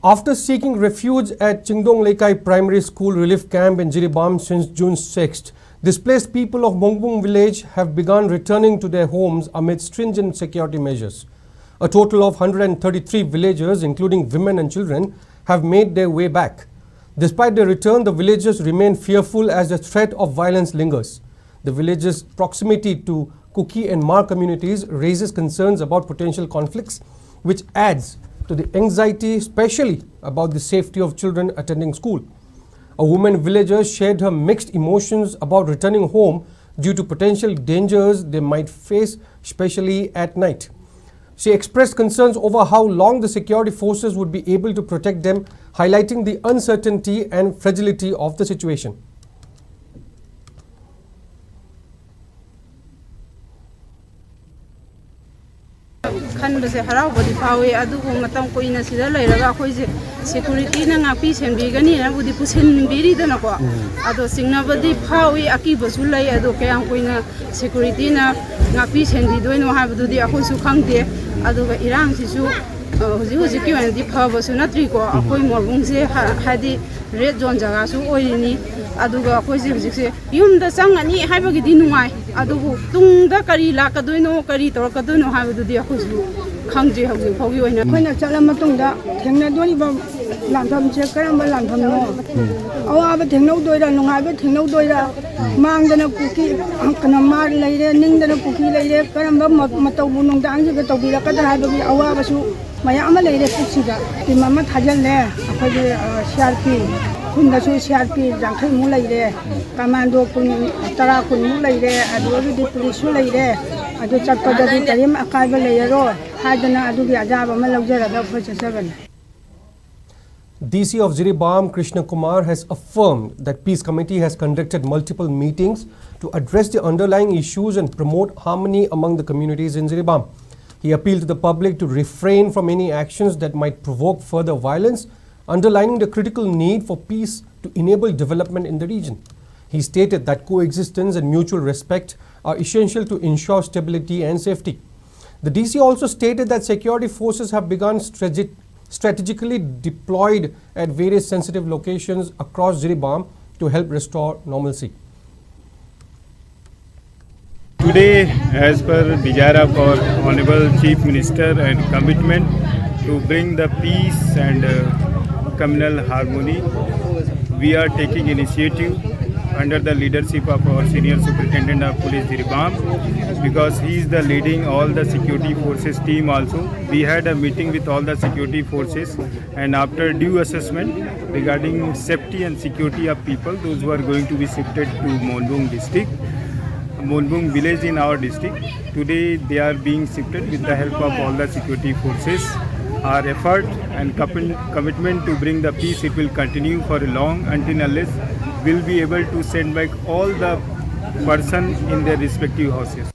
After seeking refuge at Chingdong-Leikai Primary School Relief Camp in Jiribam since June 6th, displaced people of Mongbung village have begun returning to their homes amid stringent security measures. A total of 133 villagers, including women and children, have made their way back. Despite their return, the villagers remain fearful as the threat of violence lingers. The village's proximity to Kuki and Mar communities raises concerns about potential conflicts, which adds to the anxiety, especially about the safety of children attending school. A woman villager shared her mixed emotions about returning home due to potential dangers they might face, especially at night. She expressed concerns over how long the security forces would be able to protect them, highlighting the uncertainty and fragility of the situation. खनबसे हरावबदी फावे अदुगु मतम कोइना सिदा लैरगा खोइजे security ना ngapi senbigani na budi pusenbiri dana ko ado singnabadi फावे अकीबसु लै अदो कयाम Koyna security ना ngapi senbi दोइनो हाबदुदि अखोइसु खंगदे अदुगा इरांग Sissu हुजि हुजि कि वनदि फाबसु नत्रि को अखोइ मोरबुंगसे हादि red zone जगा सु ओइनि अदुगा अखोइजे हुजिसे युमदा चंगनी हाबगिदि नुंगाइ अदुबु तुंगदा करी लाकदोइनो करी तोरकदोइनो हाबदुदि अखोइसु खंगजे हौजि फौगि ओइना खोइना चला मतुंगदा थेंगनादोरिबा लांथमसे करम लांथमनो अवाबा थेंगनौदोइरा नुंगाइबा थेंगनौदोइरा मांगदना कुकी कना मार लैरे निंगदना कुकी लैरे करम मतौबु नुंगदांजिगा तौबिरकदा हाबगि अवाबसु मयाम लैरे कुक्सिदा तिमामा थाजलले अखोइजे सीआरपी खुंदसु सीआरपी जांखै मु लैरे कमांडो कुन तरा कुन मु लैरे अदुगि पुलिसु लैरे अदु चक्कददि करिम अकाइबा लैरो हादना अदुगि अजाबा म लौजरदा फससगन. DC of Jiribam, Krishna Kumar, has affirmed that Peace Committee has conducted multiple meetings to address the underlying issues and promote harmony among the communities in Jiribam. He appealed to the public to refrain from any actions that might provoke further violence, underlining the critical need for peace to enable development in the region. He stated that coexistence and mutual respect are essential to ensure stability and safety. The DC also stated that security forces have begun strategically deployed at various sensitive locations across Jiribam to help restore normalcy. Today, as per desire of our Honorable Chief Minister and commitment to bring the peace and communal harmony, we are taking initiative under the leadership of our Senior Superintendent of Police Jiribam, because he is the leading all the security forces team also. We had a meeting with all the security forces, and after due assessment regarding safety and security of people, those who are going to be shifted to Mongbung district, Mongbung village in our district, today they are being shifted with the help of all the security forces. Our effort and commitment to bring the peace, it will continue for long until unless we'll be able to send back all the person in their respective houses.